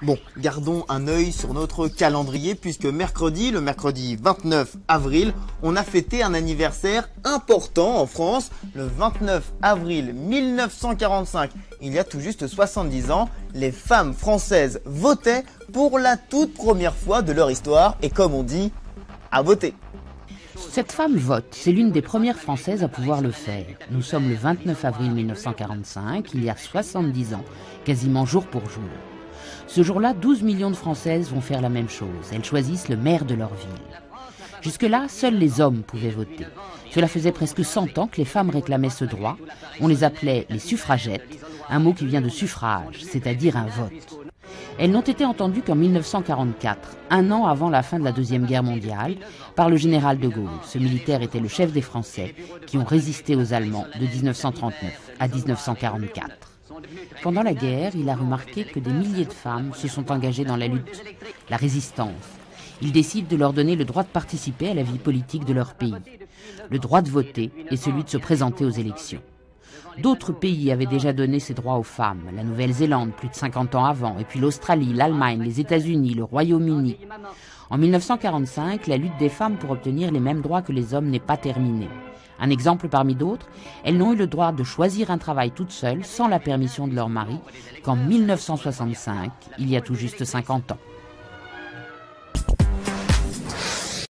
Bon, gardons un œil sur notre calendrier puisque le mercredi 29 avril, on a fêté un anniversaire important en France. Le 29 avril 1945, il y a tout juste 70 ans, les femmes françaises votaient pour la toute première fois de leur histoire et comme on dit, à voter. Cette femme vote, c'est l'une des premières Françaises à pouvoir le faire. Nous sommes le 29 avril 1945, il y a 70 ans, quasiment jour pour jour. Ce jour-là, 12 millions de Françaises vont faire la même chose. Elles choisissent le maire de leur ville. Jusque-là, seuls les hommes pouvaient voter. Cela faisait presque 100 ans que les femmes réclamaient ce droit. On les appelait les suffragettes, un mot qui vient de suffrage, c'est-à-dire un vote. Elles n'ont été entendues qu'en 1944, un an avant la fin de la Deuxième Guerre mondiale, par le général de Gaulle. Ce militaire était le chef des Français qui ont résisté aux Allemands de 1939 à 1944. Pendant la guerre, il a remarqué que des milliers de femmes se sont engagées dans la lutte, la résistance. Il décide de leur donner le droit de participer à la vie politique de leur pays, le droit de voter et celui de se présenter aux élections. D'autres pays avaient déjà donné ces droits aux femmes, la Nouvelle-Zélande plus de 50 ans avant, et puis l'Australie, l'Allemagne, les États-Unis, le Royaume-Uni. En 1945, la lutte des femmes pour obtenir les mêmes droits que les hommes n'est pas terminée. Un exemple parmi d'autres, elles n'ont eu le droit de choisir un travail toutes seules, sans la permission de leur mari, qu'en 1965, il y a tout juste 50 ans.